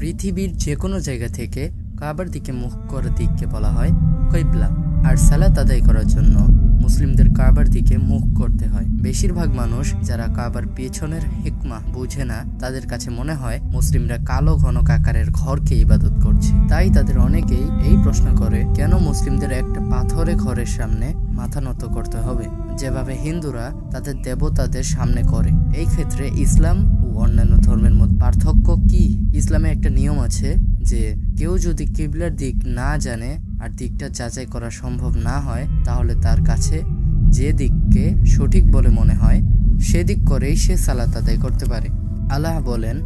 পৃথিবীর যে কোনো জায়গা থেকে কাবার দিকে মুখ করার দিককে বলা হয় কিবলা। আর সালাত আদায় করার জন্য মুসলিমদের কাবার দিকে মুখ করতে হয়। বেশিরভাগ মানুষ যারা কাবার পেছনের হিকমা বুঝে না, তাদের কাছে মনে হয় মুসলিমরা কালো ঘনক আকারের ঘরকে ইবাদত করছে। তাই তাদের অনেকেই এই প্রশ্ন করে, কেন মুসলিমদের একটা পাথরে ঘরের সামনে মাথা নত করতে হবে, যেভাবে হিন্দুরা তাদের দেবতাদের সামনে করে। এই ক্ষেত্রে ইসলাম ও অন্যান্য ধর্মের মধ্যে পার্থক্য কি? ইসলামে একটা নিয়ম আছে যে কেউ যদি কিবলার দিক না জানে আর দিকটা যাচাই করা সম্ভব না হয়, তাহলে তার কাছে যে দিককে সঠিক বলে মনে হয় সেদিক করেই সে সালাত আদায় করতে পারে। আল্লাহ বলেন,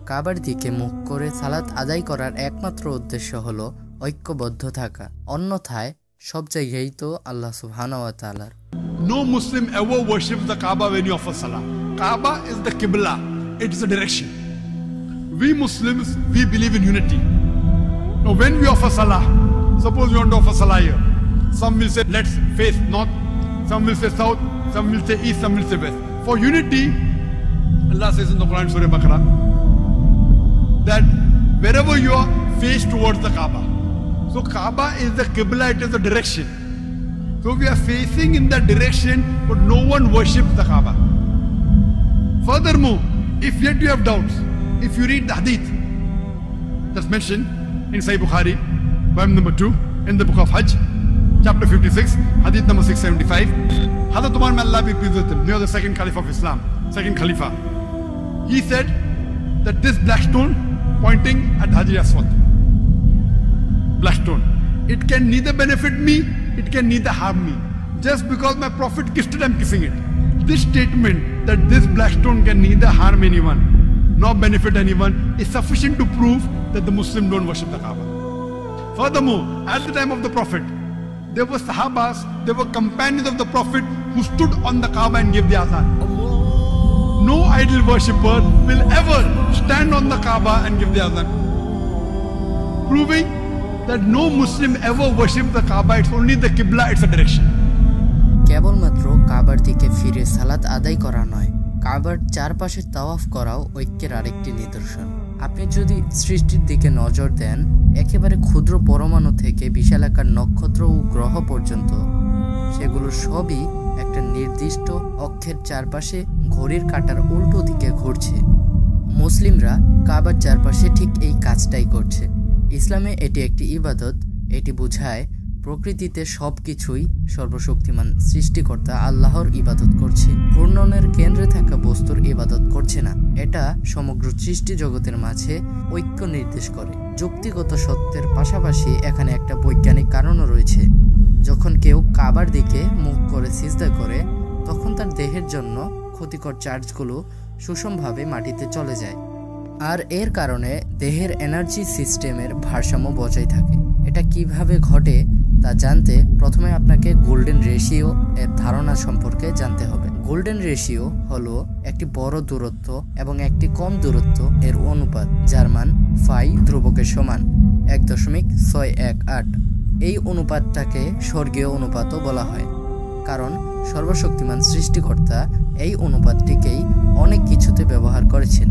কাবার দিকে মুখ করে সালাত আদায় করার একমাত্র উদ্দেশ্য হলো ঐক্যবদ্ধ থাকা, অন্যথায় সব জায়গায় তো আল্লাহ সুবহানাহু ওয়া তাআলার। No Muslim ever worships the Kaaba when you offer salah. Kaaba is the Qibla. It is a direction. We Muslims, we believe in unity. Now when we offer salah, suppose you want to offer salah here. Some will say let's face north, some will say south, some will say east, some will say west. For unity, Allah says in the Quran, Surah Baqarah, that wherever you are, face towards the Kaaba. So Kaaba is the Qibla, it is the direction. So we are facing in that direction, but no one worships the Kaaba. Furthermore, if yet you have doubts, if you read the hadith that's mentioned in Sahih Bukhari, volume number 2, in the book of Hajj, chapter 56, hadith number 675, Hazrat Umar, may Allah be pleased with him, he was the second Caliph of Islam, second Khalifa. He said that this black stone pointing at Hajar Aswad, black stone, it can neither benefit me, it can neither harm me. Just because my Prophet kissed it, I'm kissing it. This statement that this black stone can neither harm anyone nor benefit anyone is sufficient to prove that the Muslims don't worship the Kaaba. Furthermore, at the time of the Prophet, there were Sahabas, there were companions of the Prophet who stood on the Kaaba and gave the azan. No idol worshipper will ever stand on the Kaaba and give the azan, proving that no Muslim ever worships the Kaaba. It's only the Qibla, it's a direction. কেবলমাত্র কাবার দিকে ফিরে সালাত আদায় করা নয়, কাবার চারপাশে তাওয়াফ করাও ঐক্যের আরেকটি নিদর্শন। আপনি যদি সৃষ্টির দিকে নজর দেন, একেবারে ক্ষুদ্র পরমাণু থেকে বিশালাকার নক্ষত্র ও গ্রহ পর্যন্ত, সেগুলো সবই একটা নির্দিষ্ট অক্ষের চারপাশে ঘড়ির কাঁটার উল্টো দিকে ঘুরছে। মুসলিমরা কাবার চারপাশে ঠিক এই কাজটাই করছে। ইসলামে এটি একটি ইবাদত। এটি বোঝায় প্রকৃতিতে সবকিছুই সর্বশক্তিমান সৃষ্টিকর্তা আল্লাহর ইবাদত করছে, ঘূর্ণনের কেন্দ্রে থাকা বস্তুর ইবাদত করছে না। এটা সমগ্র সৃষ্টি জগতের মাঝে ঐক্য নির্দেশ করে। যুক্তিগত সত্যের পাশাপাশি এখানে একটা বৈজ্ঞানিক কারণও রয়েছে। যখন কেউ কাবার দিকে মুখ করে সিজদা করে, তখন তার দেহের জন্য ক্ষতিকর চার্জগুলো সুষমভাবে মাটিতে চলে যায়, আর এর কারণে দেহের এনার্জি সিস্টেমের ভারসাম্য বজায় থাকে। এটা কিভাবে ঘটে তা জানতে প্রথমে আপনাকে গোল্ডেন রেশিও এর ধারণা সম্পর্কে জানতে হবে। গোল্ডেন রেশিও হলো একটি বড় দূরত্ব এবং একটি কম দূরত্ব এর অনুপাত, যার মান ফাই ধ্রুবকের সমান 1.618। এই অনুপাতটাকে স্বর্গীয় অনুপাতও বলা হয়, কারণ সর্বশক্তিমান সৃষ্টিকর্তা এই অনুপাতটিকেই অনেক কিছুতে ব্যবহার করেছেন।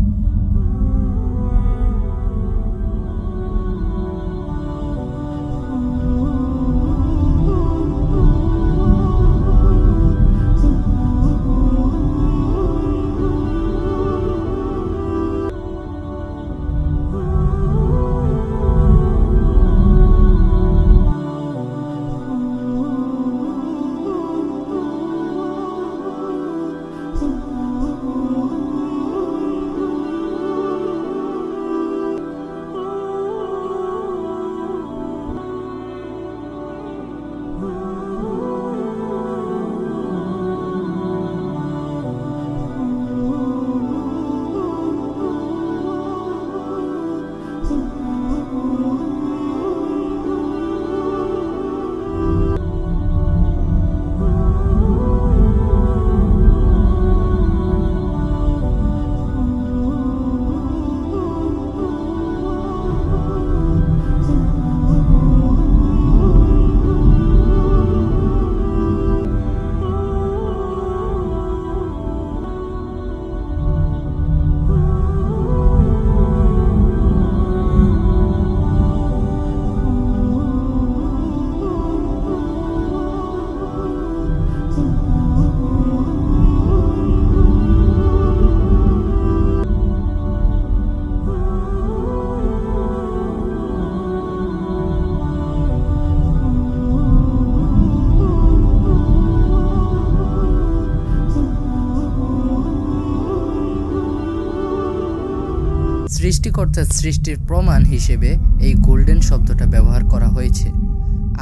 সৃষ্টিকর্তার সৃষ্টির প্রমাণ হিসেবে এই গোল্ডেন শব্দটা ব্যবহার করা হয়েছে।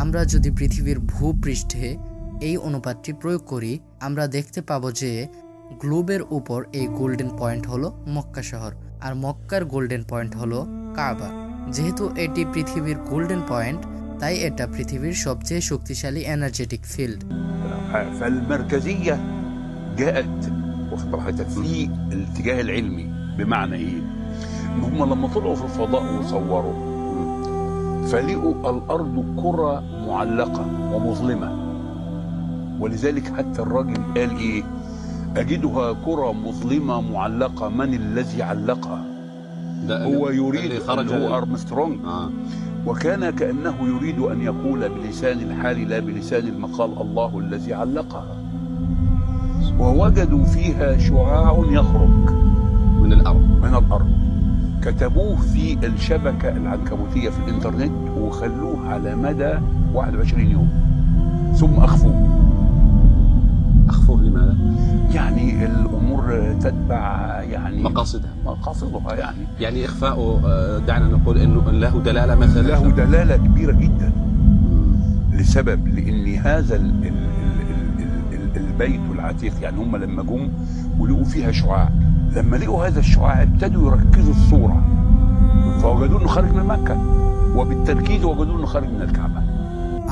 আমরা যদি পৃথিবীর ভূপৃষ্ঠে এই অনুপাতটি প্রয়োগ করি, আমরা দেখতে পাবো যে গ্লোবের উপর এই গোল্ডেন পয়েন্ট হলো মক্কা শহর, আর মক্কার গোল্ডেন পয়েন্ট হলো কাবা। যেহেতু এটি পৃথিবীর গোল্ডেন পয়েন্ট, তাই এটা পৃথিবীর সবচেয়ে শক্তিশালী এনার্জেটিক ফিল্ড। فالمركزية جاءت في الاتجاه العلمي. بمعنى ايه؟ ان هم لما طلعوا في الفضاء وصوروا فلقوا الارض كرة معلقة ومظلمة، ولذلك حتى الراجل قال ايه؟ اجدها كرة مظلمة معلقة، من الذي علقها؟ هو يريد هو أرمسترونج. وكان كأنه يريد أن يقول بلسان الحال لا بلسان المقال الله الذي علقها. ووجدوا فيها شعاع يخرج من الأرض. كتبوه في الشبكة العنكبوتية في الإنترنت وخلوه على مدى 21 يوم ثم أخفوه. لماذا؟ يعني الأمور تتبع يعني مقاصدها يعني إخفاؤه دعنا نقول إنه له دلالة مثلا، له دلالة كبيرة جدا. لسبب لأن هذا البيت العتيق، يعني هم لما جم ولقوا فيها شعاع، لما لقوا هذا الشعاع ابتدوا يركزوا الصورة فوجدوا إنه خارج من مكة، وبالتركيز وجدوا إنه خارج من الكعبة.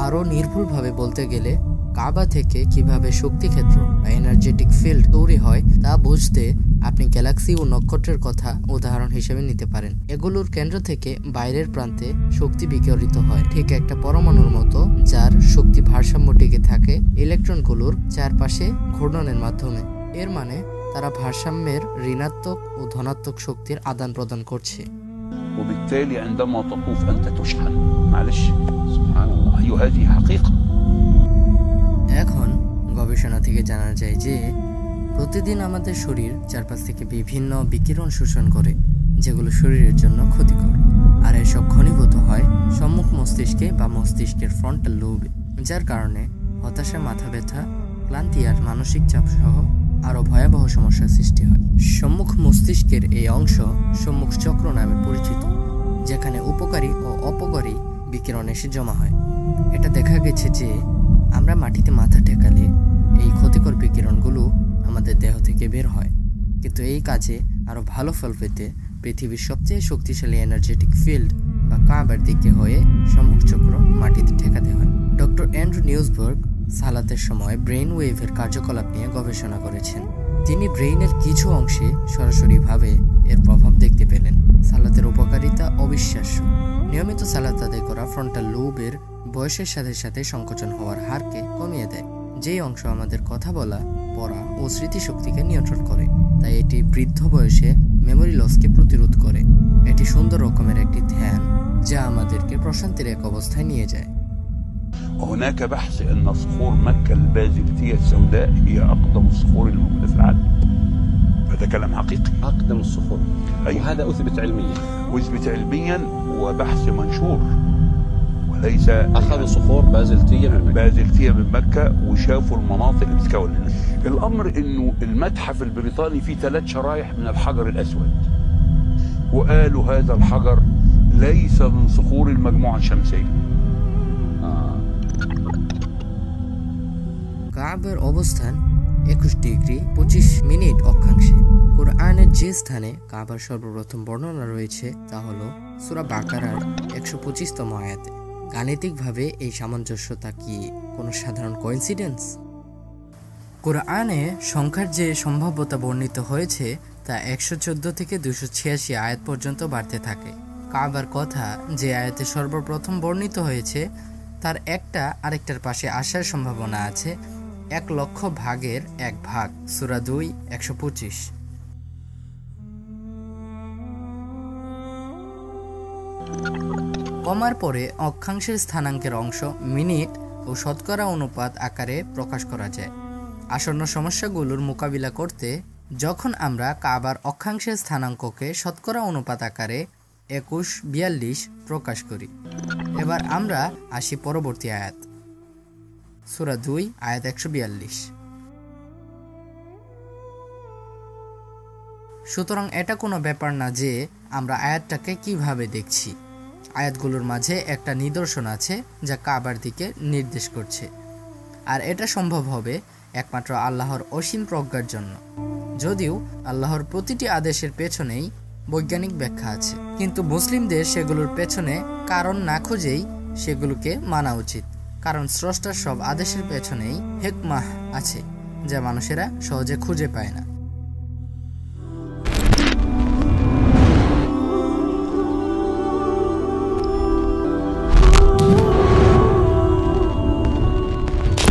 আরও নির্ভুলভাবে বলতে গেলে কাবা থেকে কিভাবে শক্তিক্ষেত্র বা এনার্জেটিক ফিল্ড তৈরি হয় তা বুঝতে আপনি গ্যালাক্সি ও নক্ষত্রের কথা উদাহরণ হিসেবে নিতে পারেন। এগুলোর কেন্দ্র থেকে বাইরের প্রান্তে শক্তি বিকিরিত হয়, ঠিক একটা পরমাণুর মতো, যার শক্তি ভারসাম্য টিকে থাকে ইলেকট্রনগুলোর চারপাশে ঘূর্ণনের মাধ্যমে। এর মানে তারা ভারসাম্যের ঋণাত্মক ও ধনাত্মক শক্তির আদান প্রদান করছে। وبالتالي عندما تطوف أنت تشحن. معلش سبحان الله، أيوه هذه حقيقة. এখন গবেষণা থেকে জানা যায় যে প্রতিদিন আমাদের শরীর চারপাশ থেকে বিভিন্ন বিকিরণ শোষণ করে, যেগুলো শরীরের জন্য ক্ষতিকর, আর এসব ঘনীভূত হয় সম্মুখ মস্তিষ্কে বা মস্তিষ্কের ফ্রন্টাল লোবে, যার কারণে হতাশা, মাথা ব্যথা, ক্লান্তি আর মানসিক চাপ সহ আরও ভয়াবহ সমস্যার সৃষ্টি হয়। সম্মুখ মস্তিষ্কের এই অংশ সম্মুখ চক্র নামে পরিচিত, যেখানে উপকারী ও অপকারী বিকিরণ এসে জমা হয়। এটা দেখা গেছে যে আমরা মাটিতে মাথা ঠেকালে এই ক্ষতিকর বিকিরণগুলো আমাদের দেহ থেকে বের হয়, কিন্তু এই কাজে আরও ভালো ফল পেতে পৃথিবীর সবচেয়ে শক্তিশালী এনার্জেটিক ফিল্ড বা কাবার দিকে হয়ে সম্মুখ চক্র মাটিতে ঠেকাতে হয়। ডক্টর অ্যান্ড্রু নিউজবার্গ সালাতের সময় ব্রেইন ওয়েভের কার্যকলাপ নিয়ে গবেষণা করেছেন। তিনি ব্রেইনের কিছু অংশে সরাসরিভাবে এর প্রভাব দেখতে পেলেন। সালাতের উপকারিতা অবিশ্বাস্য। নিয়মিত সালাত আদায় করা ফ্রন্টাল লোবের বয়সের সাথে সাথে সংকোচন হওয়ার হারকে কমিয়ে দেয়, যেই অংশ আমাদের কথা বলা, পড়া ও স্মৃতিশক্তিকে নিয়ন্ত্রণ করে। তাই এটি বৃদ্ধ বয়সে মেমোরি লসকে প্রতিরোধ করে। এটি সুন্দর রকমের একটি ধ্যান যা আমাদেরকে প্রশান্তির এক অবস্থায় নিয়ে যায়। وهناك بحث أن صخور مكة البازلتية السوداء هي أقدم الصخور الموجودة في العالم. هذا كلام حقيقي. أقدم الصخور. أيوة. وهذا أثبت علميا. أثبت علميا وبحث منشور، وليس أخذوا صخور بازلتية من مكة وشافوا المناطق اللي بتتكون هنا. الأمر إنه المتحف البريطاني فيه 3 شرايح من الحجر الأسود، وقالوا هذا الحجر ليس من صخور المجموعة الشمسية. কাবার অবস্থান 21 ডিগ্রি 25 মিনিট অক্ষাংশে। কোরআনের যে স্থানে কাবার সর্বপ্রথম বর্ণনা রয়েছে তা হলো সূরা বাকারার 125তম আয়াতে। গাণিতিকভাবে এই সামঞ্জস্যতা কি কোনো সাধারণ কোইন্সিডেন্স? কোরআনে সংখ্যার যে সম্ভাব্যতা বর্ণিত হয়েছে তা 114 থেকে 286 আয়াত পর্যন্ত বাড়তে থাকে। কাবার কথা যে আয়াতে সর্বপ্রথম বর্ণিত হয়েছে তার একটা আরেকটার পাশে আসার সম্ভাবনা আছে 1 লক্ষ ভাগের 1 ভাগ। সূরা 2 125। কমার পরে অক্ষাংশের স্থানাঙ্কের অংশ মিনিট ও শতকরা অনুপাত আকারে প্রকাশ করা যায়। আসন্ন সমস্যাগুলোর মোকাবিলা করতে যখন আমরা কাবার অক্ষাংশের স্থানাঙ্ককে শতকরা অনুপাত আকারে 2142 প্রকাশ করি। এবার আমরা আসি পরবর্তী আয়াত, সূরা 2 আয়াত 142। সুতরাং এটা কোনো ব্যাপার না যে আমরা আয়াতটাকে কিভাবে দেখছি। আয়াতগুলোর মাঝে একটা নিদর্শন আছে যা কাবার দিকে নির্দেশ করছে, আর এটা সম্ভব হবে একমাত্র আল্লাহর অসীম প্রজ্ঞার জন্য। যদিও আল্লাহর প্রতিটি আদেশের পেছনেই বৈজ্ঞানিক ব্যাখ্যা আছে, কিন্তু মুসলিমদের সেগুলোর পেছনে কারণ না খুঁজেই সেগুলোকে মানা উচিত, কারণ স্রষ্টার সব আদেশের পেছনেই হিকমাহ আছে যা মানুষেরা সহজে খুঁজে পায় না।